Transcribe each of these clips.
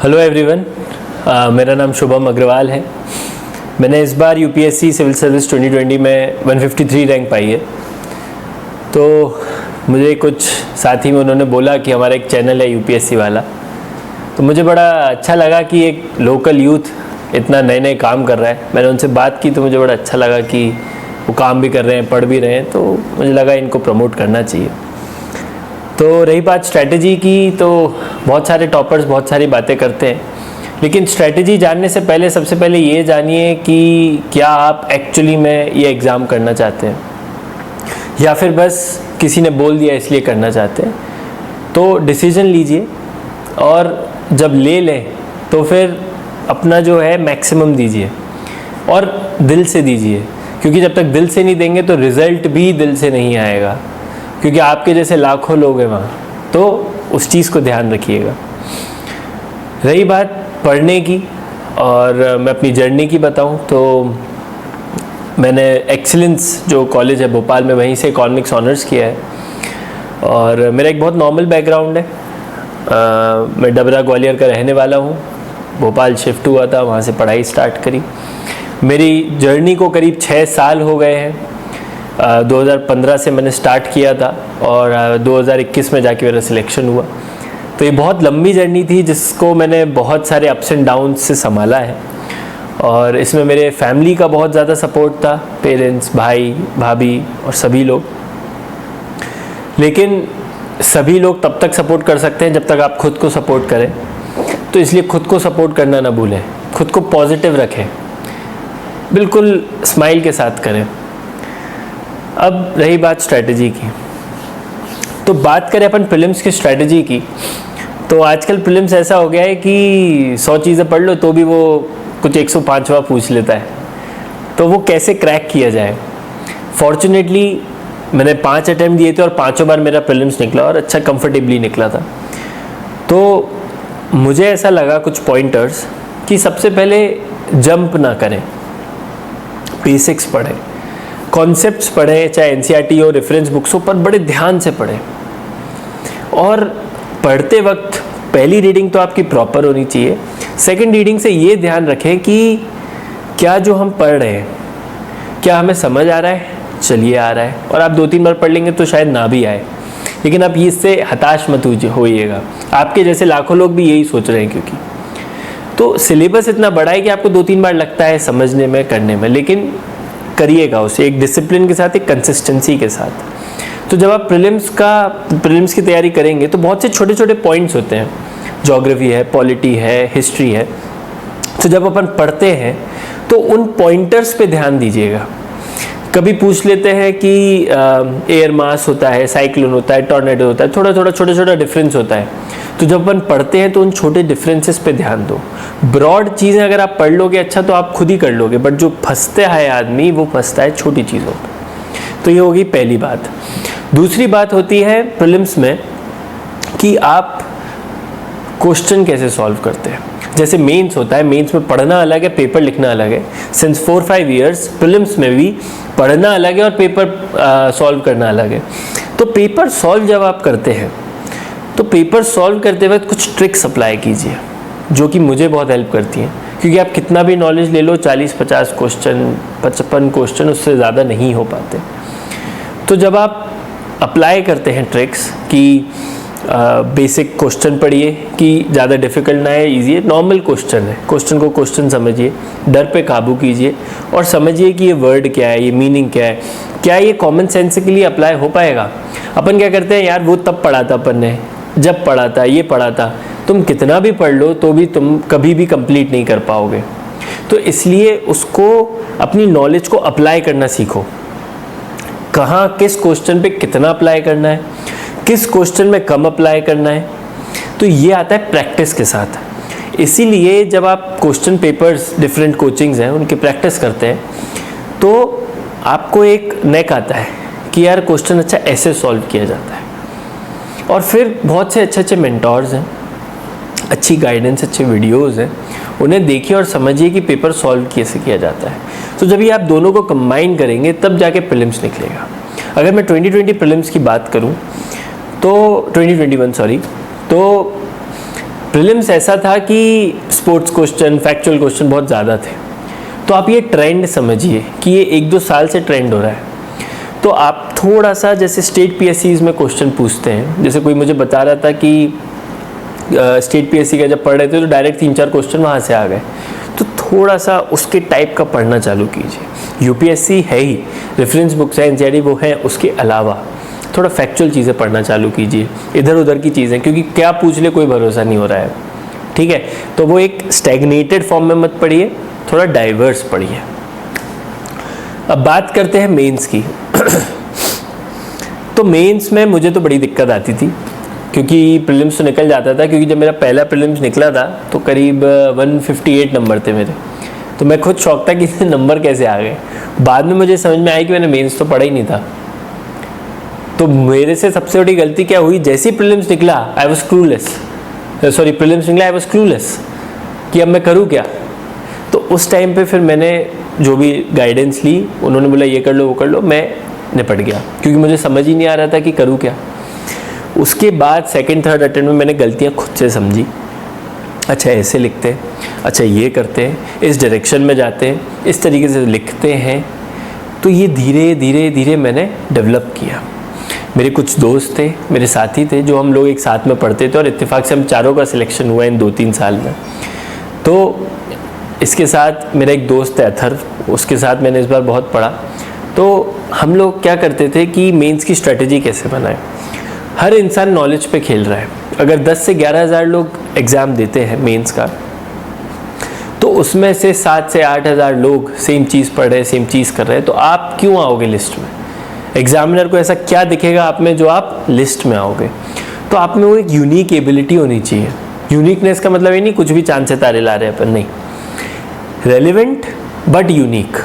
Hello everyone, मेरा नाम शुभम अग्रवाल है। मैंने इस बार यूपीएससी सिविल सर्विस 2020 में 153 रैंक पाई है। तो मुझे कुछ साथी में उन्होंने बोला कि हमारा एक चैनल है यूपीएससी वाला, तो मुझे बड़ा अच्छा लगा कि एक लोकल यूथ इतना नए नए काम कर रहा है। मैंने उनसे बात की तो मुझे बड़ा अच्छा लगा कि वो काम भी कर रहे हैं, पढ़ भी रहे हैं, तो मुझे लगा इनको प्रमोट करना चाहिए। तो रही बात स्ट्रैटेजी की, तो बहुत सारे टॉपर्स बहुत सारी बातें करते हैं, लेकिन स्ट्रैटेजी जानने से पहले सबसे पहले ये जानिए कि क्या आप एक्चुअली में ये एग्ज़ाम करना चाहते हैं या फिर बस किसी ने बोल दिया इसलिए करना चाहते हैं। तो डिसीजन लीजिए और जब ले लें तो फिर अपना जो है मैक्सिमम दीजिए और दिल से दीजिए, क्योंकि जब तक दिल से नहीं देंगे तो रिज़ल्ट भी दिल से नहीं आएगा, क्योंकि आपके जैसे लाखों लोग हैं वहाँ। तो उस चीज़ को ध्यान रखिएगा। रही बात पढ़ने की और मैं अपनी जर्नी की बताऊँ तो मैंने एक्सीलेंस जो कॉलेज है भोपाल में, वहीं से इकोनॉमिक्स ऑनर्स किया है और मेरा एक बहुत नॉर्मल बैकग्राउंड है। मैं डबरा ग्वालियर का रहने वाला हूँ, भोपाल शिफ्ट हुआ था, वहाँ से पढ़ाई स्टार्ट करी। मेरी जर्नी को करीब 6 साल हो गए हैं। 2015 से मैंने स्टार्ट किया था और 2021 में जाके मेरा सिलेक्शन हुआ। तो ये बहुत लंबी जर्नी थी जिसको मैंने बहुत सारे अप्स एंड डाउन्स से संभाला है और इसमें मेरे फैमिली का बहुत ज़्यादा सपोर्ट था, पेरेंट्स, भाई, भाभी और सभी लोग। लेकिन सभी लोग तब तक सपोर्ट कर सकते हैं जब तक आप खुद को सपोर्ट करें। तो इसलिए खुद को सपोर्ट करना ना भूलें, खुद को पॉजिटिव रखें, बिल्कुल स्माइल के साथ करें। अब रही बात स्ट्रैटेजी की, तो बात करें अपन प्रीलिम्स की स्ट्रैटेजी की, तो आजकल प्रीलिम्स ऐसा हो गया है कि 100 चीज़ें पढ़ लो तो भी वो कुछ 105वां पूछ लेता है। तो वो कैसे क्रैक किया जाए। फॉर्चुनेटली मैंने 5 अटैम्प्ट दिए थे और 5 बार मेरा प्रीलिम्स निकला और अच्छा कंफर्टेबली निकला था। तो मुझे ऐसा लगा कुछ पॉइंटर्स कि सबसे पहले जंप ना करें, बेसिक्स पढ़ें, कॉन्सेप्ट्स पढ़ें, चाहे एनसीईआरटी हो, रेफरेंस बुक्स हो, पर बड़े ध्यान से पढ़ें। और पढ़ते वक्त पहली रीडिंग तो आपकी प्रॉपर होनी चाहिए। सेकंड रीडिंग से ये ध्यान रखें कि क्या जो हम पढ़ रहे हैं क्या हमें समझ आ रहा है, चलिए आ रहा है, और आप 2-3 बार पढ़ लेंगे तो शायद ना भी आए, लेकिन आप इससे हताश मत होइएगा। आपके जैसे लाखों लोग भी यही सोच रहे हैं, क्योंकि तो सिलेबस इतना बड़ा है कि आपको 2-3 बार लगता है समझने में, करने में, लेकिन करिएगा उसे एक डिसिप्लिन के साथ, एक कंसिस्टेंसी के साथ। तो जब आप प्रीलिम्स की तैयारी करेंगे तो बहुत से छोटे छोटे पॉइंट्स होते हैं, ज्योग्राफी है, पॉलिटी है, हिस्ट्री है। तो जब अपन पढ़ते हैं तो उन पॉइंटर्स पे ध्यान दीजिएगा। कभी पूछ लेते हैं कि एयर मास होता है, साइक्लोन होता है, टॉर्नेडो होता है, छोटा छोटा डिफरेंस होता है। तो जब अपन पढ़ते हैं तो उन छोटे डिफरेंसेस पे ध्यान दो। ब्रॉड चीज़ें अगर आप पढ़ लोगे अच्छा तो आप खुद ही कर लोगे, बट जो फंसता है आदमी वो फंसता है छोटी चीज़ों पर। तो ये होगी पहली बात। दूसरी बात होती है प्रीलिम्स में कि आप क्वेश्चन कैसे सॉल्व करते हैं। जैसे मेंस होता है, मेंस में पढ़ना अलग है, पेपर लिखना अलग है। सिंस 4-5 ईयर्स प्रीलिम्स में भी पढ़ना अलग है और पेपर सॉल्व करना अलग है। तो पेपर सॉल्व जब आप करते हैं तो पेपर सॉल्व करते वक्त कुछ ट्रिक्स अप्लाई कीजिए जो कि मुझे बहुत हेल्प करती हैं, क्योंकि आप कितना भी नॉलेज ले लो, 40-50 क्वेश्चन, 55 क्वेश्चन, उससे ज़्यादा नहीं हो पाते। तो जब आप अप्लाई करते हैं ट्रिक्स कि बेसिक क्वेश्चन पढ़िए कि ज़्यादा डिफिकल्ट ना है, इजी है, नॉर्मल क्वेश्चन है, क्वेश्चन को क्वेश्चन समझिए, डर पे काबू कीजिए और समझिए कि ये वर्ड क्या है, ये मीनिंग क्या है, क्या ये कॉमन सेंस के लिए अप्लाई हो पाएगा। अपन क्या करते हैं, यार वो तब पढ़ा था अपन ने, जब पढ़ा था, ये पढ़ा था। तुम कितना भी पढ़ लो तो भी तुम कभी भी कंप्लीट नहीं कर पाओगे। तो इसलिए उसको, अपनी नॉलेज को अप्लाई करना सीखो। कहाँ किस क्वेश्चन पे कितना अप्लाई करना है, किस क्वेश्चन में कम अप्लाई करना है, तो ये आता है प्रैक्टिस के साथ। इसीलिए जब आप क्वेश्चन पेपर्स, डिफरेंट कोचिंग्स हैं, उनकी प्रैक्टिस करते हैं तो आपको एक नेक आता है कि यार क्वेश्चन अच्छा ऐसे सॉल्व किया जाता है। और फिर बहुत से अच्छे अच्छे मेंटोर्स हैं, अच्छी गाइडेंस, अच्छे वीडियोज़ हैं, उन्हें देखिए और समझिए कि पेपर सॉल्व कैसे किया जाता है। तो जब ये आप दोनों को कंबाइन करेंगे तब जाके प्रीलिम्स निकलेगा। अगर मैं 2020 प्रीलिम्स की बात करूं तो 2021 सॉरी, तो प्रीलिम्स ऐसा था कि स्पोर्ट्स क्वेश्चन, फैक्चुअल क्वेश्चन बहुत ज़्यादा थे। तो आप ये ट्रेंड समझिए कि ये 1-2 साल से ट्रेंड हो रहा है। तो आप थोड़ा सा जैसे स्टेट पीएससीज में क्वेश्चन पूछते हैं, जैसे कोई मुझे बता रहा था कि स्टेट पीएससी का जब पढ़ रहे थे तो डायरेक्ट 3-4 क्वेश्चन वहाँ से आ गए, तो थोड़ा सा उसके टाइप का पढ़ना चालू कीजिए। यूपीएससी है ही, रेफरेंस बुक्स है, एनसीईआरटी वो है, उसके अलावा थोड़ा फैक्चुअल चीज़ें पढ़ना चालू कीजिए, इधर उधर की चीज़ें, क्योंकि क्या पूछ ले कोई भरोसा नहीं हो रहा है, ठीक है। तो वो एक स्टैग्नेटेड फॉर्म में मत पढ़िए, थोड़ा डाइवर्स पढ़िए। अब बात करते हैं मेंस की। तो मेंस में मुझे तो बड़ी दिक्कत आती थी, क्योंकि प्रीलिम्स तो निकल जाता था, क्योंकि जब मेरा पहला प्रीलिम्स निकला था तो करीब 158 नंबर थे मेरे। तो मैं खुद शौक था कि इतने नंबर कैसे आ गए। बाद में मुझे समझ में आया कि मैंने मेंस तो पढ़ा ही नहीं था। तो मेरे से सबसे बड़ी गलती क्या हुई, जैसे ही प्रीलिम्स निकला I was clueless, sorry prelims निकला आई वाज क्लूलेस कि अब मैं करूँ क्या। तो उस टाइम पे फिर मैंने जो भी गाइडेंस ली, उन्होंने बोला ये कर लो वो कर लो, मैं निपट गया, क्योंकि मुझे समझ ही नहीं आ रहा था कि करूँ क्या। उसके बाद सेकंड थर्ड अटेम्प्ट में मैंने गलतियाँ खुद से समझी। अच्छा ऐसे लिखते हैं, अच्छा ये करते हैं, इस डायरेक्शन में जाते हैं, इस तरीके से लिखते हैं। तो ये धीरे धीरे धीरे मैंने डेवलप किया। मेरे कुछ दोस्त थे, मेरे साथी थे, जो हम लोग एक साथ में पढ़ते थे और इत्तेफाक से हम चारों का सिलेक्शन हुआ इन 2-3 साल में। तो इसके साथ मेरा एक दोस्त है अथर्व, उसके साथ मैंने इस बार बहुत पढ़ा। तो हम लोग क्या करते थे कि मेंस की स्ट्रेटजी कैसे बनाएं। हर इंसान नॉलेज पे खेल रहा है। अगर 10 से 11 हज़ार लोग एग्ज़ाम देते हैं मेंस का, तो उसमें से 7 से 8 हज़ार लोग सेम चीज़ पढ़ रहे हैं, सेम चीज़ कर रहे हैं। तो आप क्यों आओगे लिस्ट में? एग्जामिनर को ऐसा क्या दिखेगा आप में जो आप लिस्ट में आओगे? तो आप में वो एक यूनिक एबिलिटी होनी चाहिए। यूनिकनेस का मतलब ये नहीं कुछ भी चांद से तारे ला रहे हैं अपन, नहीं, रेलिवेंट बट यूनिक।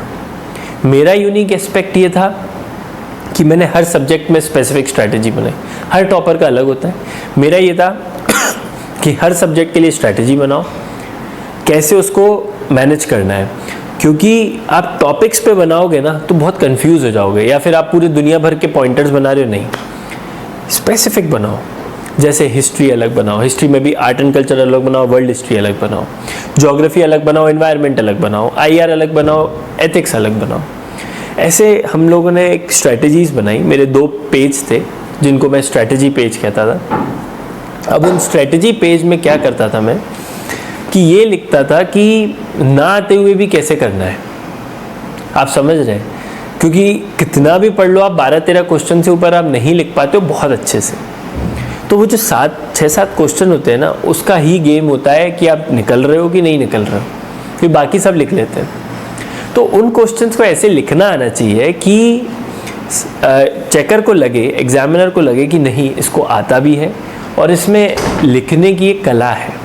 मेरा यूनिक एस्पेक्ट ये था कि मैंने हर सब्जेक्ट में स्पेसिफिक स्ट्रैटेजी बनाई। हर टॉपर का अलग होता है, मेरा ये था कि हर सब्जेक्ट के लिए स्ट्रैटेजी बनाओ, कैसे उसको मैनेज करना है। क्योंकि आप टॉपिक्स पे बनाओगे ना तो बहुत कंफ्यूज हो जाओगे, या फिर आप पूरी दुनिया भर के पॉइंटर्स बना रहे हो, नहीं, स्पेसिफिक बनाओ। जैसे हिस्ट्री अलग बनाओ, हिस्ट्री में भी आर्ट एंड कल्चर अलग बनाओ, वर्ल्ड हिस्ट्री अलग बनाओ, ज्योग्राफी अलग बनाओ, एनवायरनमेंट अलग बनाओ, आईआर अलग बनाओ, एथिक्स अलग बनाओ। ऐसे हम लोगों ने एक स्ट्रैटेजीज बनाई। मेरे 2 पेज थे जिनको मैं स्ट्रैटेजी पेज कहता था। अब उन स्ट्रैटेजी पेज में क्या करता था मैं कि ये लिखता था कि ना आते हुए भी कैसे करना है। आप समझ रहे हैं? क्योंकि कितना भी पढ़ लो आप, 12-13 क्वेश्चन से ऊपर आप नहीं लिख पाते हो बहुत अच्छे से। तो वो जो 6-7 क्वेश्चन होते हैं ना, उसका ही गेम होता है कि आप निकल रहे हो कि नहीं निकल रहे हो, फिर बाकी सब लिख लेते हैं। तो उन क्वेश्चंस को ऐसे लिखना आना चाहिए कि चेकर को लगे, एग्जामिनर को लगे कि नहीं इसको आता भी है और इसमें लिखने की एक कला है।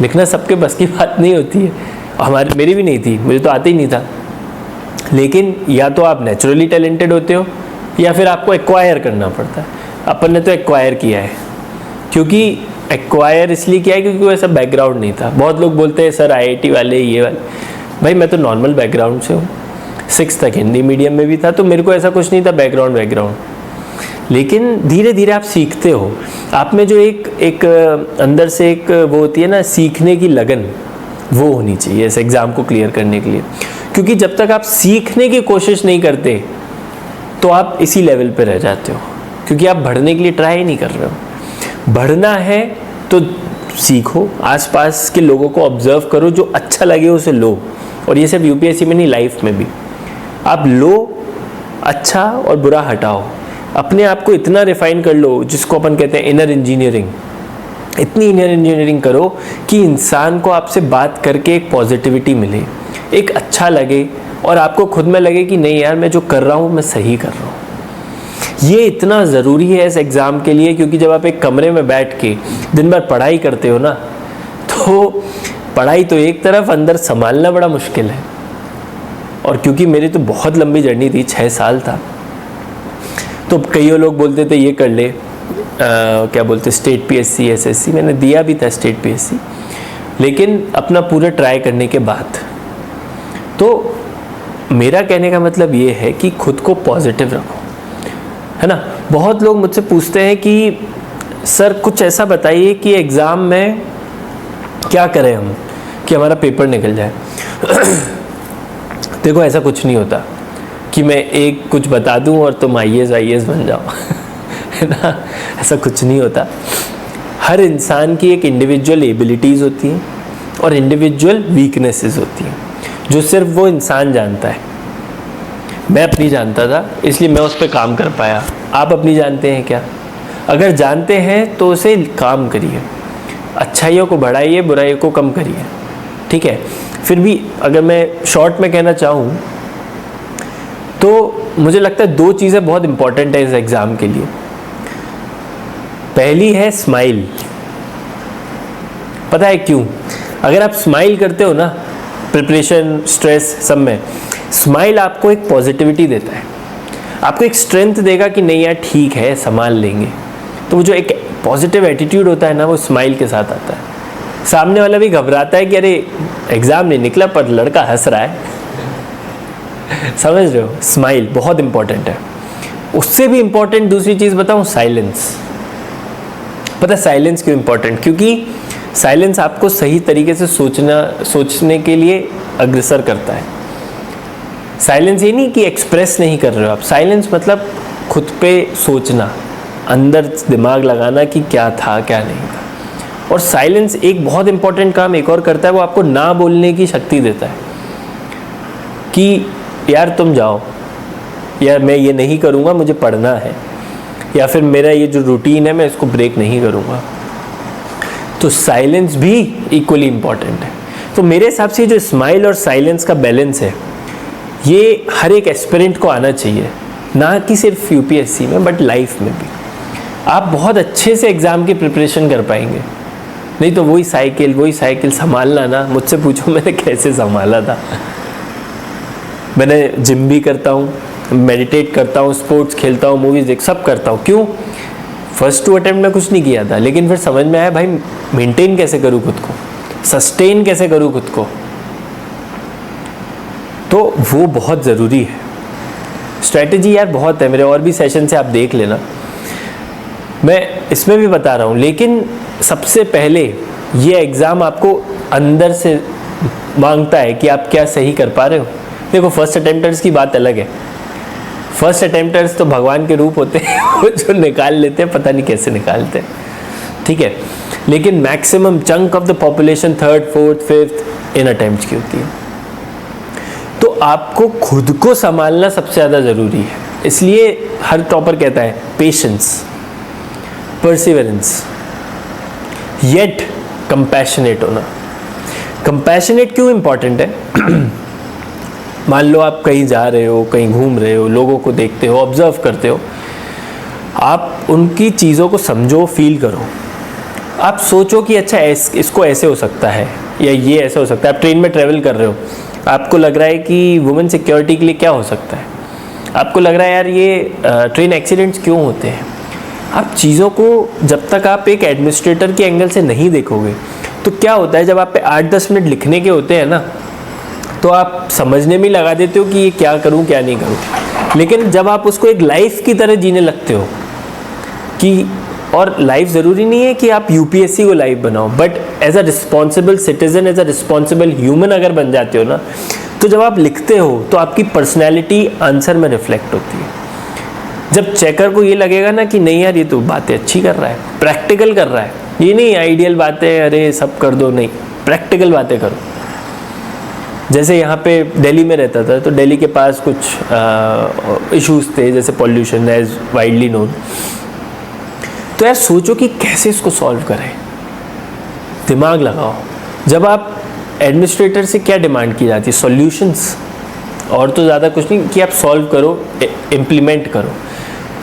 लिखना सबके बस की बात नहीं होती है, मेरी भी नहीं थी, मुझे तो आता ही नहीं था। लेकिन या तो आप नेचुरली टैलेंटेड होते हो या फिर आपको एक्वायर करना पड़ता है। अपन ने तो एक्वायर किया है, क्योंकि एक्वायर इसलिए किया है क्योंकि कोई ऐसा बैकग्राउंड नहीं था। बहुत लोग बोलते हैं सर आईआईटी वाले ये वाले, भाई मैं तो नॉर्मल बैकग्राउंड से हूँ, 6 तक हिंदी मीडियम में भी था, तो मेरे को ऐसा कुछ नहीं था बैकग्राउंड। लेकिन धीरे धीरे आप सीखते हो। आप में जो एक अंदर से एक वो होती है ना सीखने की लगन, वो होनी चाहिए इस एग्ज़ाम को क्लियर करने के लिए। क्योंकि जब तक आप सीखने की कोशिश नहीं करते तो आप इसी लेवल पे रह जाते हो, क्योंकि आप बढ़ने के लिए ट्राई ही नहीं कर रहे हो। बढ़ना है तो सीखो, आसपास के लोगों को ऑब्जर्व करो, जो अच्छा लगे उसे लो। और ये सिर्फ यूपीएससी में नहीं, लाइफ में भी आप लो, अच्छा और बुरा हटाओ। अपने आप को इतना रिफाइन कर लो, जिसको अपन कहते हैं इनर इंजीनियरिंग। इतनी इनर इंजीनियरिंग करो कि इंसान को आपसे बात करके एक पॉजिटिविटी मिले, एक अच्छा लगे, और आपको खुद में लगे कि नहीं यार मैं जो कर रहा हूँ मैं सही कर रहा हूँ। ये इतना ज़रूरी है इस एग्ज़ाम के लिए, क्योंकि जब आप एक कमरे में बैठ के दिन भर पढ़ाई करते हो ना, तो पढ़ाई तो एक तरफ, अंदर संभालना बड़ा मुश्किल है। और क्योंकि मेरी तो बहुत लंबी जर्नी थी, 6 साल था, तो कई लोग बोलते थे ये कर ले, क्या बोलते स्टेट पीएससी, एसएससी। मैंने दिया भी था स्टेट पीएससी, लेकिन अपना पूरा ट्राई करने के बाद। तो मेरा कहने का मतलब ये है कि खुद को पॉजिटिव रखो, है ना। बहुत लोग मुझसे पूछते हैं कि सर कुछ ऐसा बताइए कि एग्ज़ाम में क्या करें हम कि हमारा पेपर निकल जाए। देखो ऐसा कुछ नहीं होता कि मैं एक कुछ बता दूं और तुम IAS बन जाओ है ना, ऐसा कुछ नहीं होता। हर इंसान की एक इंडिविजुअल एबिलिटीज़ होती हैं और इंडिविजुअल वीकनेसेस होती हैं जो सिर्फ वो इंसान जानता है। मैं अपनी जानता था इसलिए मैं उस पर काम कर पाया। आप अपनी जानते हैं क्या? अगर जानते हैं तो उसे काम करिए, अच्छाइयों को बढ़ाइए, बुराइयों को कम करिए, ठीक है। फिर भी अगर मैं शॉर्ट में कहना चाहूँ तो मुझे लगता है 2 चीज़ें बहुत इंपॉर्टेंट है इस एग्ज़ाम के लिए। पहली है स्माइल। पता है क्यों? अगर आप स्माइल करते हो ना, प्रिपरेशन, स्ट्रेस सब में, स्माइल आपको एक पॉजिटिविटी देता है, आपको एक स्ट्रेंथ देगा कि नहीं यार ठीक है, संभाल लेंगे। तो वो जो एक पॉजिटिव एटीट्यूड होता है ना, वो स्माइल के साथ आता है। सामने वाला भी घबराता है कि अरे एग्ज़ाम नहीं निकला पर लड़का हंस रहा है, समझ रहे हो? स्माइल बहुत इंपॉर्टेंट है। उससे भी इंपॉर्टेंट दूसरी चीज़ बताऊँ, साइलेंस। पता है साइलेंस क्यों इंपॉर्टेंट? क्योंकि साइलेंस आपको सही तरीके से सोचने के लिए अग्रसर करता है। साइलेंस ये नहीं कि एक्सप्रेस नहीं कर रहे हो आप, साइलेंस मतलब खुद पे सोचना, अंदर दिमाग लगाना कि क्या था क्या नहीं था। और साइलेंस एक बहुत इंपॉर्टेंट काम एक और करता है, वो आपको ना बोलने की शक्ति देता है कि यार तुम जाओ, यार मैं ये नहीं करूँगा, मुझे पढ़ना है, या फिर मेरा ये जो रूटीन है मैं इसको ब्रेक नहीं करूँगा। तो साइलेंस भी इक्वली इम्पॉर्टेंट है। तो मेरे हिसाब से जो स्माइल और साइलेंस का बैलेंस है ये हर एक एस्पिरेंट को आना चाहिए, ना कि सिर्फ UPSC में बट लाइफ में भी। आप बहुत अच्छे से एग्ज़ाम की प्रिपरेशन कर पाएंगे। नहीं तो वही साइकिल संभालना ना, मुझसे पूछो मैंने कैसे संभाला था। मैंने जिम भी करता हूँ, मेडिटेट करता हूँ, स्पोर्ट्स खेलता हूँ, मूवीज़ देख, सब करता हूँ। क्यों? फर्स्ट 2 अटेम्प्ट में कुछ नहीं किया था, लेकिन फिर समझ में आया भाई मेंटेन कैसे करूँ खुद को, सस्टेन कैसे करूँ खुद को, तो वो बहुत ज़रूरी है। स्ट्रैटेजी यार बहुत है, मेरे और भी सेशन से आप देख लेना, मैं इसमें भी बता रहा हूँ। लेकिन सबसे पहले ये एग्ज़ाम आपको अंदर से मांगता है कि आप क्या सही कर पा रहे हो। देखो फर्स्ट अटेम्प्टर्स की बात अलग है, फर्स्ट अटेम्प्टर्स तो भगवान के रूप होते हैं जो निकाल लेते हैं, पता नहीं कैसे निकालते हैं, ठीक है। लेकिन maximum chunk of the population 3rd, 4th, 5th in attempts की होती है। तो आपको खुद को संभालना सबसे ज़्यादा ज़रूरी है। इसलिए हर टॉपर कहता है पेशेंस, परसिवरेंस, येट कंपैशनेट होना। कंपैशनेट क्यों इंपॉर्टेंट है? मान लो आप कहीं जा रहे हो, कहीं घूम रहे हो, लोगों को देखते हो, ऑब्जर्व करते हो, आप उनकी चीज़ों को समझो, फील करो। आप सोचो कि अच्छा इसको ऐसे हो सकता है या ये ऐसे हो सकता है। आप ट्रेन में ट्रैवल कर रहे हो, आपको लग रहा है कि वुमेन सिक्योरिटी के लिए क्या हो सकता है, आपको लग रहा है यार ये ट्रेन एक्सीडेंट्स क्यों होते हैं। आप चीज़ों को जब तक आप एक एडमिनिस्ट्रेटर के एंगल से नहीं देखोगे तो क्या होता है, जब आप पे 8-10 मिनट लिखने के होते हैं ना, तो आप समझने में लगा देते हो कि ये क्या करूं क्या नहीं करूं। लेकिन जब आप उसको एक लाइफ की तरह जीने लगते हो कि, और लाइफ ज़रूरी नहीं है कि आप UPSC को लाइफ बनाओ, but as a responsible citizen, as a responsible human अगर बन जाते हो ना, तो जब आप लिखते हो तो आपकी पर्सनैलिटी आंसर में रिफ्लेक्ट होती है। जब चेकर को ये लगेगा ना कि नहीं यार ये तो बातें अच्छी कर रहा है, प्रैक्टिकल कर रहा है, ये नहीं आइडियल बातें अरे सब कर दो, नहीं, प्रैक्टिकल बातें करो। जैसे यहाँ पे दिल्ली में रहता था, तो दिल्ली के पास कुछ इश्यूज थे, जैसे पॉल्यूशन एज वाइडली नोन। तो यार सोचो कि कैसे इसको सॉल्व करें, दिमाग लगाओ। जब आप एडमिनिस्ट्रेटर से क्या डिमांड की जाती है? सॉल्यूशंस, और तो ज़्यादा कुछ नहीं कि आप सॉल्व करो, इम्प्लीमेंट करो।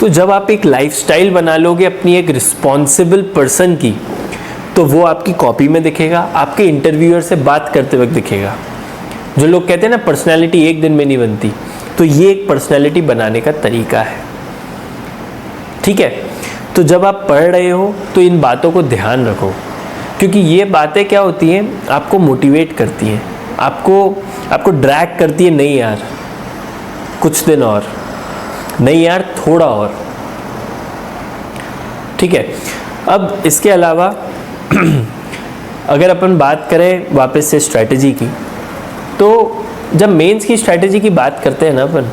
तो जब आप एक लाइफस्टाइल बना लोगे अपनी एक रिस्पॉन्सिबल पर्सन की, तो वो आपकी कॉपी में दिखेगा, आपके इंटरव्यूअर से बात करते वक्त दिखेगा। जो लोग कहते हैं ना पर्सनैलिटी एक दिन में नहीं बनती, तो ये एक पर्सनैलिटी बनाने का तरीका है, ठीक है। तो जब आप पढ़ रहे हो तो इन बातों को ध्यान रखो, क्योंकि ये बातें क्या होती हैं, आपको मोटिवेट करती हैं, आपको ड्रैग करती है, नहीं यार कुछ दिन और, नहीं यार थोड़ा और, ठीक है। अब इसके अलावा अगर अपन बात करें वापस से स्ट्रैटेजी की, तो जब मेंस की स्ट्रैटेजी की बात करते हैं ना अपन,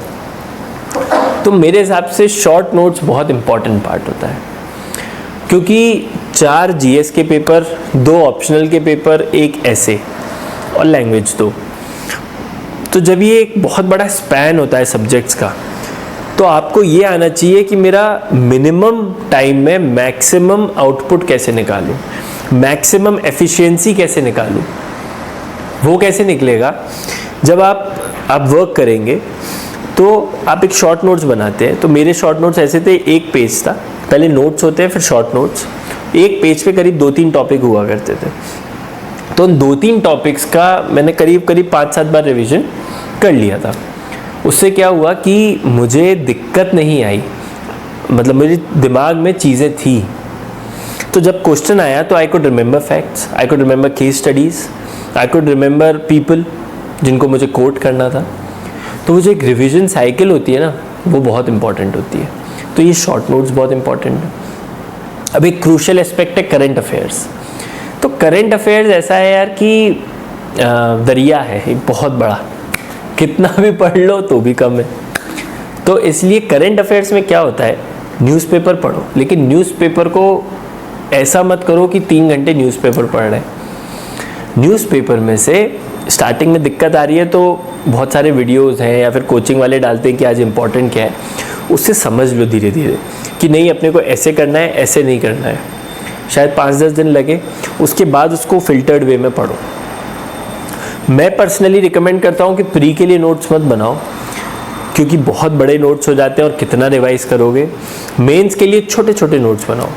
तो मेरे हिसाब से शॉर्ट नोट्स बहुत इंपॉर्टेंट पार्ट होता है, क्योंकि 4 जीएस के पेपर, 2 ऑप्शनल के पेपर, 1 ऐसे और लैंग्वेज 2। तो जब ये एक बहुत बड़ा स्पैन होता है सब्जेक्ट्स का, तो आपको ये आना चाहिए कि मेरा मिनिमम टाइम में मैक्सिमम आउटपुट कैसे निकालूं, मैक्सिमम एफिशिएंसी कैसे निकालूं। वो कैसे निकलेगा, जब आप वर्क करेंगे तो आप एक शॉर्ट नोट्स बनाते हैं। तो मेरे शॉर्ट नोट्स ऐसे थे, 1 पेज था, पहले नोट्स होते हैं फिर शॉर्ट नोट्स, 1 पेज पे करीब 2-3 टॉपिक हुआ करते थे। तो उन 2-3 टॉपिक्स का मैंने करीब 5-7 बार रिवीजन कर लिया था। उससे क्या हुआ कि मुझे दिक्कत नहीं आई, मतलब मेरे दिमाग में चीज़ें थी। तो जब क्वेश्चन आया तो I could remember facts, I could remember case studies, I could remember people जिनको मुझे कोट करना था। तो वो जो एक रिवीजन साइकिल होती है ना, वो बहुत इंपॉर्टेंट होती है। तो ये शॉर्ट नोट्स बहुत इंपॉर्टेंट है। अब एक क्रूशियल एस्पेक्ट है करंट अफेयर्स। तो करंट अफेयर्स ऐसा है यार कि दरिया है एक बहुत बड़ा, कितना भी पढ़ लो तो भी कम है। तो इसलिए करंट अफेयर्स में क्या होता है, न्यूज़पेपर पढ़ो, लेकिन न्यूज़पेपर को ऐसा मत करो कि 3 घंटे न्यूज़पेपर पढ़ रहे हैं। न्यूज़पेपर में से स्टार्टिंग में दिक्कत आ रही है तो बहुत सारे वीडियोस हैं या फिर कोचिंग वाले डालते हैं कि आज इम्पोर्टेंट क्या है, उससे समझ लो धीरे धीरे कि नहीं अपने को ऐसे करना है, ऐसे नहीं करना है। शायद 5-10 दिन लगे, उसके बाद उसको फिल्टर्ड वे में पढ़ो। मैं पर्सनली रिकमेंड करता हूँ कि प्री के लिए नोट्स मत बनाओ, क्योंकि बहुत बड़े नोट्स हो जाते हैं और कितना रिवाइज करोगे। मेंस के लिए छोटे छोटे नोट्स बनाओ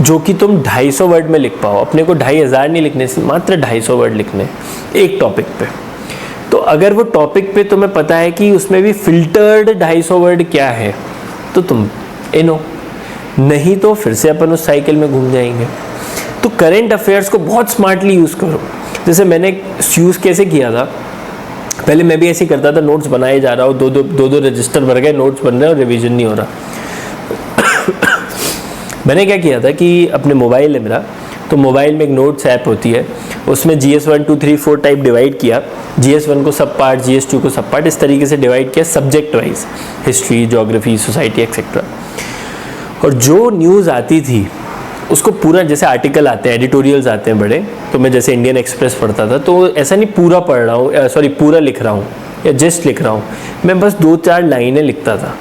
जो कि तुम 250 वर्ड में लिख पाओ। अपने को 2500 नहीं लिखने से, मात्र 250 वर्ड लिखने एक टॉपिक पे। तो अगर वो टॉपिक पे तुम्हें पता है कि उसमें भी फिल्टर्ड 250 वर्ड क्या है, तो तुम इनो, नहीं तो फिर से अपन उस साइकिल में घूम जाएंगे। तो करंट अफेयर्स को बहुत स्मार्टली यूज़ करो। जैसे मैंने यूज़ कैसे किया था, पहले मैं भी ऐसे ही करता था, नोट्स बनाए जा रहा हूँ, दो रजिस्टर भर गए, नोट्स बन रहे हैं और रिवीजन नहीं हो रहा। मैंने क्या किया था कि अपने मोबाइल है मेरा, तो मोबाइल में एक नोट्स ऐप होती है, उसमें GS 1 2 3 4 टाइप डिवाइड किया। GS 1 को सब पार्ट, GS 2 को सब पार्ट, इस तरीके से डिवाइड किया subject wise, history, geography, society etcetera. और जो न्यूज़ आती थी उसको पूरा, जैसे आर्टिकल आते हैं, एडिटोरियल्स आते हैं बड़े, तो मैं जैसे इंडियन एक्सप्रेस पढ़ता था, तो ऐसा नहीं पूरा पढ़ रहा हूँ, पूरा लिख रहा हूँ या जस्ट लिख रहा हूँ, मैं बस 2-4 लाइनें लिखता था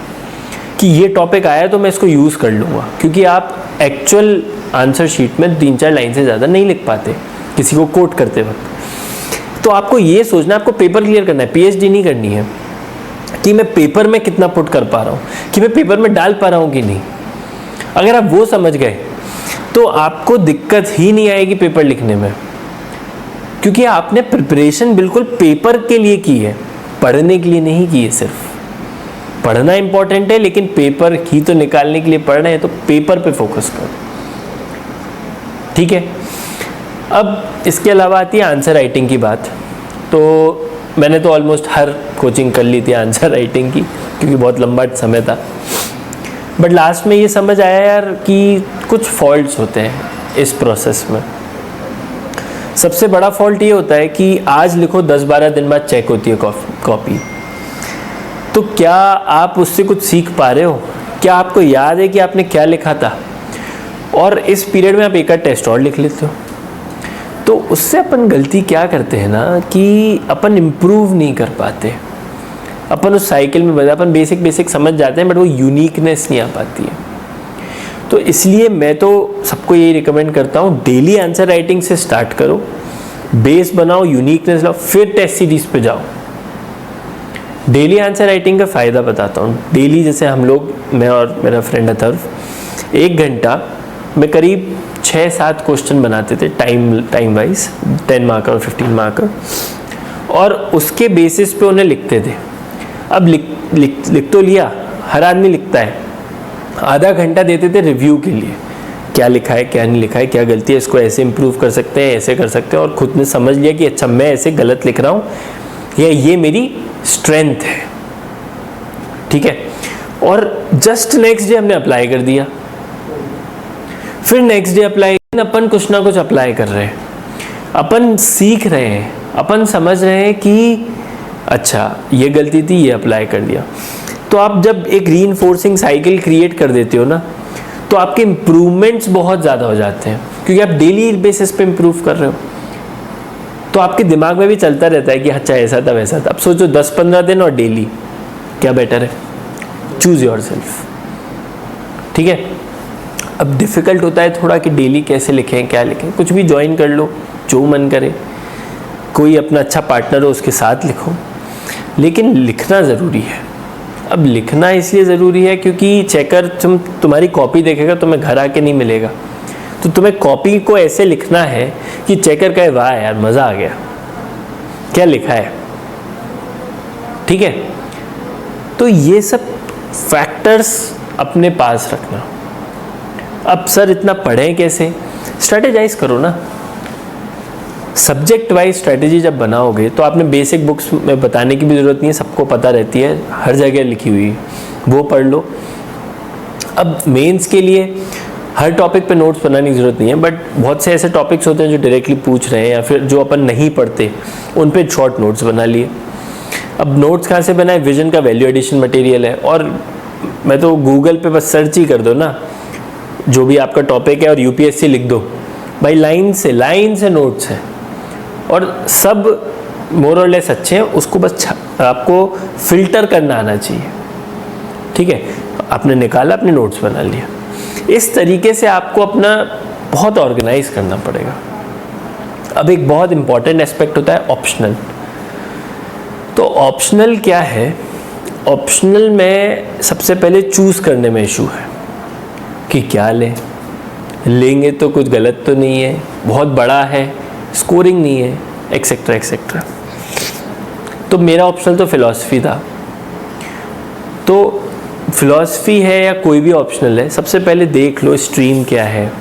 कि ये टॉपिक आया तो मैं इसको यूज़ कर लूँगा। क्योंकि आप एक्चुअल आंसर शीट में 3-4 लाइन से ज़्यादा नहीं लिख पाते किसी को कोट करते वक्त। तो आपको ये सोचना, आपको पेपर क्लियर करना है, PhD नहीं करनी है कि मैं पेपर में कितना पुट कर पा रहा हूँ, कि मैं पेपर में डाल पा रहा हूँ कि नहीं। अगर आप वो समझ गए तो आपको दिक्कत ही नहीं आएगी पेपर लिखने में, क्योंकि आपने प्रिपरेशन बिल्कुल पेपर के लिए की है, पढ़ने के लिए नहीं की है। सिर्फ पढ़ना इंपॉर्टेंट है, लेकिन पेपर ही तो निकालने के लिए पढ़ रहे हैं, तो पेपर पे फोकस करो, ठीक है। अब इसके अलावा आती है आंसर राइटिंग की बात। तो मैंने तो ऑलमोस्ट हर कोचिंग कर ली थी आंसर राइटिंग की, क्योंकि बहुत लंबा समय था। बट लास्ट में ये समझ आया यार कि कुछ फॉल्ट्स होते हैं इस प्रोसेस में। सबसे बड़ा फॉल्ट ये होता है कि आज लिखो, 10-12 दिन बाद चेक होती है कॉपी। तो क्या आप उससे कुछ सीख पा रहे हो? क्या आपको याद है कि आपने क्या लिखा था? और इस पीरियड में आप एक आध टेस्ट और लिख लेते हो। तो उससे अपन गलती क्या करते हैं ना, कि अपन इम्प्रूव नहीं कर पाते, अपन उस साइकिल में बजा, अपन बेसिक समझ जाते हैं, बट वो यूनिकनेस नहीं आ पाती है। तो इसलिए मैं तो सबको यही रिकमेंड करता हूँ, डेली आंसर राइटिंग से स्टार्ट करो, बेस बनाओ, यूनिकनेस लाओ, फिर टेस्ट सीरीज पे जाओ। डेली आंसर राइटिंग का फ़ायदा बताता हूँ। डेली जैसे हम लोग, मैं और मेरा फ्रेंड अथर्व, 1 घंटा में करीब 6-7 क्वेश्चन बनाते थे, टाइम वाइज, 10 मार्कर और 15 मार्कर, और उसके बेसिस पे उन्हें लिखते थे। अब लिख तो लिया, हर आदमी लिखता है, आधा घंटा देते थे रिव्यू के लिए, क्या लिखा है, क्या नहीं लिखा है, क्या गलती है, इसको ऐसे इम्प्रूव कर सकते हैं, ऐसे कर सकते हैं। और खुद ने समझ लिया कि अच्छा मैं ऐसे गलत लिख रहा हूँ, या ये मेरी स्ट्रेंथ है, ठीक है। और जस्ट नेक्स्ट डे हमने अप्लाई कर दिया। फिर नेक्स्ट डे अप्लाई, अपन कुछ ना कुछ अप्लाई कर रहे हैं, अपन सीख रहे हैं, अपन समझ रहे हैं कि अच्छा ये गलती थी, ये अप्लाई कर दिया। तो आप जब एक रीइंफोर्सिंग साइकिल क्रिएट कर देते हो ना, तो आपके इम्प्रूवमेंट्स बहुत ज़्यादा हो जाते हैं, क्योंकि आप डेली बेसिस पे इम्प्रूव कर रहे हो। तो आपके दिमाग में भी चलता रहता है कि अच्छा ऐसा था वैसा था। अब सोचो 10-15 दिन और डेली, क्या बेटर है? Choose your self. ठीक है, अब डिफ़िकल्ट होता है थोड़ा कि डेली कैसे लिखें, क्या लिखें। कुछ भी ज्वाइन कर लो, जो मन करे, कोई अपना अच्छा पार्टनर हो उसके साथ लिखो, लेकिन लिखना ज़रूरी है। अब लिखना इसलिए ज़रूरी है क्योंकि चेकर तुम्हारी कॉपी देखेगा, तुम्हें घर आके नहीं मिलेगा। तो तुम्हें कॉपी को ऐसे लिखना है कि चेकर कहे वाह यार मज़ा आ गया, क्या लिखा है। ठीक है, तो ये सब फैक्टर्स अपने पास रखना। अब सर इतना पढ़ें कैसे? स्ट्रेटेजाइज करो ना। सब्जेक्ट वाइज स्ट्रेटेजी जब बनाओगे तो आपने बेसिक बुक्स में बताने की भी ज़रूरत नहीं है, सबको पता रहती है, हर जगह लिखी हुई है, वो पढ़ लो। अब मेंस के लिए हर टॉपिक पे नोट्स बनाने की ज़रूरत नहीं है, बट बहुत से ऐसे टॉपिक्स होते हैं जो डायरेक्टली पूछ रहे हैं या फिर जो अपन नहीं पढ़ते, उन पे शॉर्ट नोट्स बना लिए। अब नोट्स कहाँ से बनाए? विजन का वैल्यू एडिशन मटेरियल है, और मैं तो गूगल पे बस सर्च ही कर दो ना जो भी आपका टॉपिक है और यूपीएससी लिख दो भाई, लाइन से नोट्स है और सब मोर और लेस अच्छे हैं। उसको बस आपको फिल्टर करना आना चाहिए। ठीक है, आपने निकाला, अपने नोट्स बना लिया। इस तरीके से आपको अपना बहुत ऑर्गेनाइज करना पड़ेगा। अब एक बहुत इंपॉर्टेंट एस्पेक्ट होता है ऑप्शनल। तो ऑप्शनल क्या है? ऑप्शनल में सबसे पहले चूज़ करने में इशू है कि क्या लेंगे तो कुछ गलत तो नहीं है, बहुत बड़ा है, स्कोरिंग नहीं है, एक्सेट्रा एक्सेट्रा। तो मेरा ऑप्शनल तो फिलॉसफी था। तो फिलॉसफी है या कोई भी ऑप्शनल है, सबसे पहले देख लो स्ट्रीम क्या है,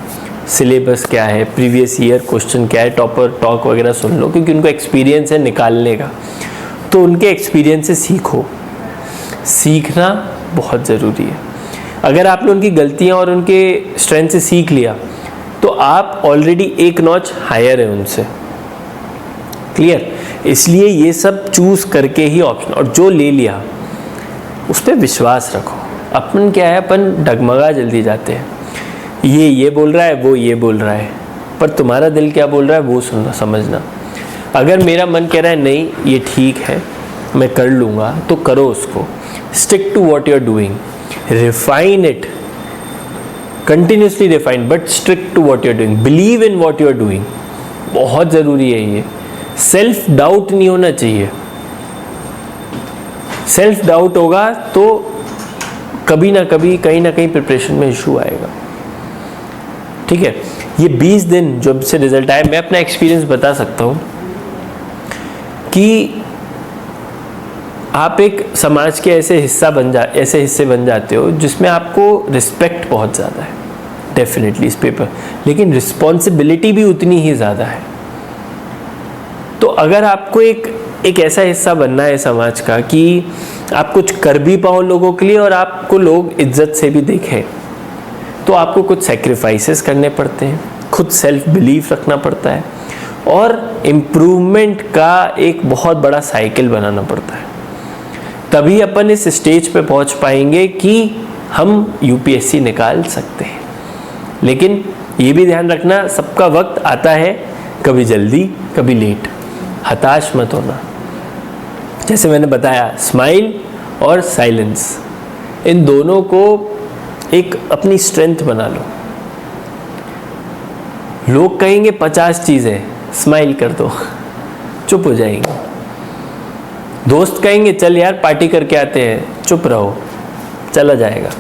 सिलेबस क्या है, प्रीवियस ईयर क्वेश्चन क्या है, टॉपर टॉक वगैरह सुन लो, क्योंकि उनको एक्सपीरियंस है निकालने का। तो उनके एक्सपीरियंस से सीखो। सीखना बहुत ज़रूरी है। अगर आपने उनकी गलतियां और उनके स्ट्रेंथ से सीख लिया तो आप ऑलरेडी एक नॉच हायर है उनसे। क्लियर? इसलिए ये सब चूज़ करके ही ऑप्शन, और जो ले लिया उस पर विश्वास रखो। अपन क्या है, अपन डगमगा जल्दी जाते हैं, ये बोल रहा है, वो ये बोल रहा है, पर तुम्हारा दिल क्या बोल रहा है वो सुनना, समझना। अगर मेरा मन कह रहा है नहीं ये ठीक है, मैं कर लूँगा, तो करो उसको। Stick to what you are doing, refine it, continuously refine, but stick to what you are doing, believe in what you are doing. बहुत ज़रूरी है ये। सेल्फ डाउट नहीं होना चाहिए। सेल्फ डाउट होगा तो कभी ना कभी कहीं ना कहीं प्रिपरेशन में इशू आएगा। ठीक है, ये 20 दिन जब से रिजल्ट आया, मैं अपना एक्सपीरियंस बता सकता हूँ कि आप एक समाज के ऐसे हिस्से बन जाते हो जिसमें आपको रिस्पेक्ट बहुत ज़्यादा है, डेफिनेटली इस पेपर, लेकिन रिस्पॉन्सिबिलिटी भी उतनी ही ज़्यादा है। तो अगर आपको एक ऐसा हिस्सा बनना है समाज का कि आप कुछ कर भी पाओ लोगों के लिए और आपको लोग इज्जत से भी देखें, तो आपको कुछ सैक्रिफाइसेस करने पड़ते हैं, खुद सेल्फ बिलीफ रखना पड़ता है, और इम्प्रूवमेंट का एक बहुत बड़ा साइकिल बनाना पड़ता है। तभी अपन इस स्टेज पे पहुंच पाएंगे कि हम यूपीएससी निकाल सकते हैं। लेकिन ये भी ध्यान रखना, सबका वक्त आता है, कभी जल्दी कभी लेट। हताश मत होना। जैसे मैंने बताया, स्माइल और साइलेंस, इन दोनों को एक अपनी स्ट्रेंथ बना लो। लोग कहेंगे 50 चीज़ें, स्माइल कर दो, चुप हो जाएंगे। दोस्त कहेंगे चल यार पार्टी करके आते हैं, चुप रहो, चला जाएगा।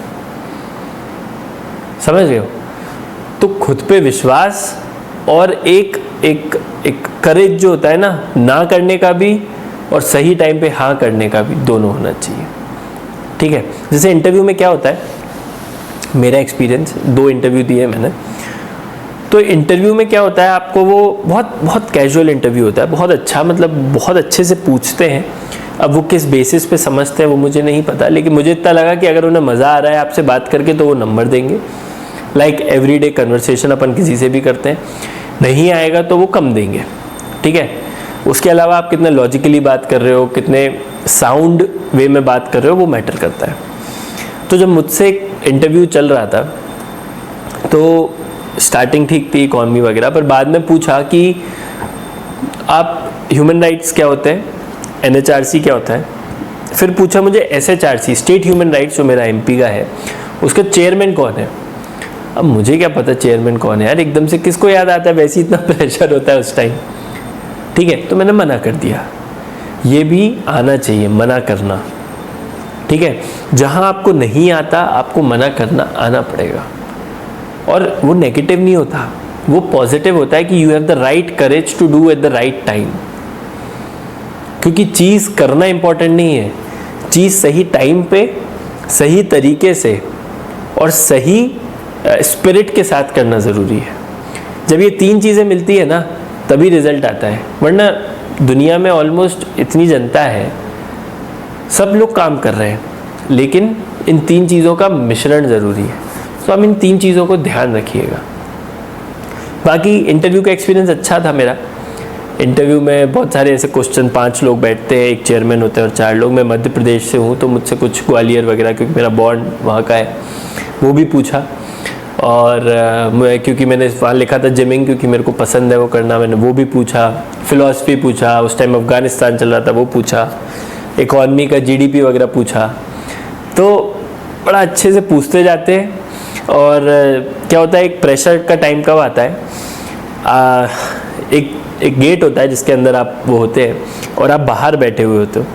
समझ रहे हो? तो खुद पे विश्वास और एक करेज जो होता है ना करने का भी और सही टाइम पे हाँ करने का भी, दोनों होना चाहिए। ठीक है, जैसे इंटरव्यू में क्या होता है, मेरा एक्सपीरियंस, 2 इंटरव्यू दिए मैंने। तो इंटरव्यू में क्या होता है, आपको वो बहुत कैजुअल इंटरव्यू होता है, बहुत अच्छा, मतलब बहुत अच्छे से पूछते हैं। अब वो किस बेसिस पे समझते हैं वो मुझे नहीं पता, लेकिन मुझे इतना लगा कि अगर उन्हें मज़ा आ रहा है आपसे बात करके तो वो नंबर देंगे। लाइक एवरीडे कन्वर्सेशन अपन किसी से भी करते हैं, नहीं आएगा तो वो कम देंगे, ठीक है। उसके अलावा आप कितने लॉजिकली बात कर रहे हो, कितने साउंड वे में बात कर रहे हो, वो मैटर करता है। तो जब मुझसे एक इंटरव्यू चल रहा था तो स्टार्टिंग ठीक थी इकॉनमी वगैरह, पर बाद में पूछा कि आप ह्यूमन राइट्स क्या होते हैं, NHRC क्या होता है, फिर पूछा मुझे SHRC स्टेट ह्यूमन राइट्स जो मेरा MP का है उसका चेयरमैन कौन है। अब मुझे क्या पता चेयरमैन कौन है यार, एकदम से किसको याद आता है, वैसे इतना प्रेशर होता है उस टाइम, ठीक है। तो मैंने मना कर दिया, ये भी आना चाहिए मना करना, ठीक है। जहाँ आपको नहीं आता आपको मना करना आना पड़ेगा, और वो नेगेटिव नहीं होता, वो पॉजिटिव होता है कि you have the right courage to do at the right time. क्योंकि चीज़ करना इंपॉर्टेंट नहीं है, चीज़ सही टाइम पे सही तरीके से और सही स्पिरिट के साथ करना ज़रूरी है। जब ये 3 चीज़ें मिलती है ना तभी रिजल्ट आता है, वरना दुनिया में ऑलमोस्ट इतनी जनता है, सब लोग काम कर रहे हैं, लेकिन इन 3 चीज़ों का मिश्रण ज़रूरी है। तो हम इन 3 चीज़ों को ध्यान रखिएगा। बाकी इंटरव्यू का एक्सपीरियंस अच्छा था मेरा। इंटरव्यू में बहुत सारे ऐसे क्वेश्चन, 5 लोग बैठते हैं, एक चेयरमैन होते हैं और 4 लोग। मैं मध्य प्रदेश से हूँ तो मुझसे कुछ ग्वालियर वगैरह, क्योंकि मेरा बॉन्ड वहाँ का है, वो भी पूछा। और मैं क्योंकि मैंने वहाँ लिखा था जिमिंग, क्योंकि मेरे को पसंद है वो करना, मैंने वो भी पूछा। फ़िलॉसफी पूछा, उस टाइम अफ़गानिस्तान चल रहा था वो पूछा। इकॉनमी का GDP वगैरह पूछा। तो बड़ा अच्छे से पूछते जाते हैं। और क्या होता है, एक प्रेशर का टाइम कब आता है, एक गेट होता है जिसके अंदर आप वो होते हैं और आप बाहर बैठे हुए होते हो।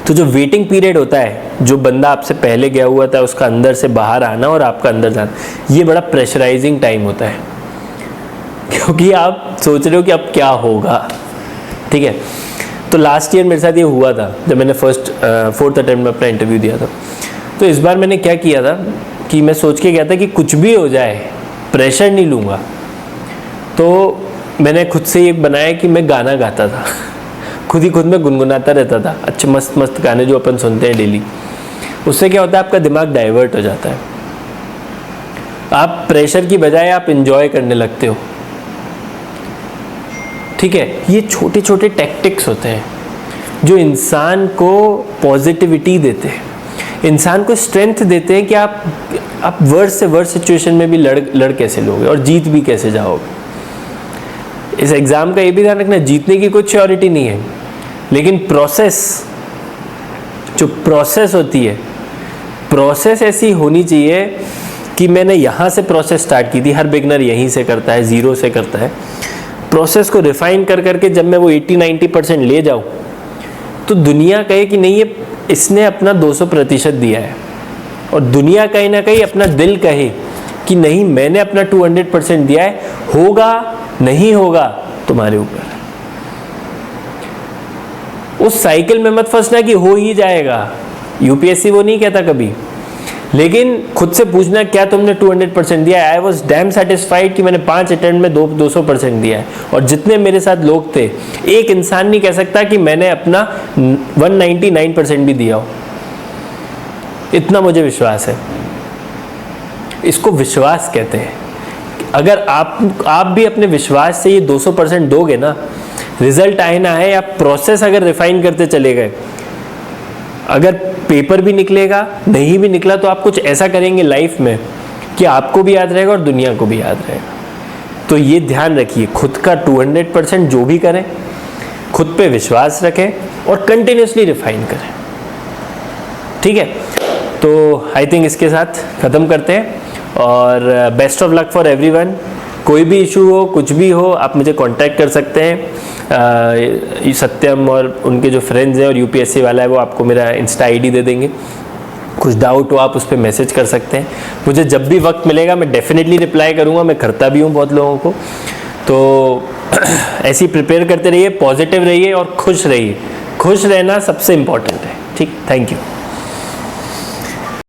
तो जो वेटिंग पीरियड होता है, जो बंदा आपसे पहले गया हुआ था उसका अंदर से बाहर आना और आपका अंदर जाना, ये बड़ा प्रेशराइजिंग टाइम होता है, क्योंकि आप सोच रहे हो कि अब क्या होगा, ठीक है। तो लास्ट ईयर मेरे साथ ये हुआ था, जब मैंने 4th अटेम्प्ट में अपना इंटरव्यू दिया था। तो इस बार मैंने क्या किया था कि मैं सोच के गया था कि कुछ भी हो जाए प्रेशर नहीं लूँगा। तो मैंने खुद से ये बनाया कि मैं गाना गाता था, खुद में गुनगुनाता रहता था, अच्छे मस्त मस्त गाने जो अपन सुनते हैं डेली। उससे क्या होता है, आपका दिमाग डाइवर्ट हो जाता है, आप प्रेशर की बजाय आप इंजॉय करने लगते हो, ठीक है। ये छोटे छोटे टैक्टिक्स होते हैं जो इंसान को पॉजिटिविटी देते हैं, इंसान को स्ट्रेंथ देते हैं कि आप वर्स से वर्स सिचुएशन में भी लड़ कैसे लोगे और जीत भी कैसे जाओगे। इस एग्ज़ाम का ये भी ध्यान रखना, जीतने की कोई श्योरिटी नहीं है, लेकिन जो प्रोसेस होती है, प्रोसेस ऐसी होनी चाहिए कि मैंने यहाँ से प्रोसेस स्टार्ट की थी, हर बिगनर यहीं से करता है, 0 से करता है। प्रोसेस को रिफाइन कर करके जब मैं वो 80-90% ले जाऊँ तो दुनिया कहे कि नहीं, ये इसने अपना 200% दिया है, और दुनिया कहीं ना कहीं अपना दिल कहे कि नहीं, मैंने अपना 200% दिया है। होगा नहीं होगा तुम्हारे ऊपर। उस साइकिल में मत फंसना कि हो ही जाएगा, UPSC वो नहीं कहता कभी, लेकिन खुद से पूछना क्या तुमने 200% दिया है। आई वॉज डैम सेटिस्फाइड कि मैंने 5 अटेम्प्ट में 200% दिया है, और जितने मेरे साथ लोग थे, एक इंसान नहीं कह सकता कि मैंने अपना 199% भी दिया हो। इतना मुझे विश्वास है, इसको विश्वास कहते हैं। अगर आप भी अपने विश्वास से ये 200% दोगे ना, रिजल्ट आए ना है, आप प्रोसेस अगर रिफाइन करते चले गए, अगर पेपर भी निकलेगा नहीं भी निकला तो आप कुछ ऐसा करेंगे लाइफ में कि आपको भी याद रहेगा और दुनिया को भी याद रहेगा। तो ये ध्यान रखिए, खुद का 200% जो भी करें, खुद पे विश्वास रखें और कंटिन्यूसली रिफाइन करें, ठीक है। तो आई थिंक इसके साथ ख़त्म करते हैं, और best of luck for everyone. कोई भी इशू हो, कुछ भी हो, आप मुझे कांटेक्ट कर सकते हैं। सत्यम और उनके जो फ्रेंड्स हैं और UPSC वाला है वो आपको मेरा इंस्टा ID दे देंगे। कुछ डाउट हो आप उस पर मैसेज कर सकते हैं। मुझे जब भी वक्त मिलेगा मैं डेफिनेटली रिप्लाई करूँगा, मैं करता भी हूँ बहुत लोगों को। तो ऐसे ही प्रिपेयर करते रहिए, पॉजिटिव रहिए और खुश रहिए। खुश रहना सबसे इम्पोर्टेंट है, ठीक। Thank you.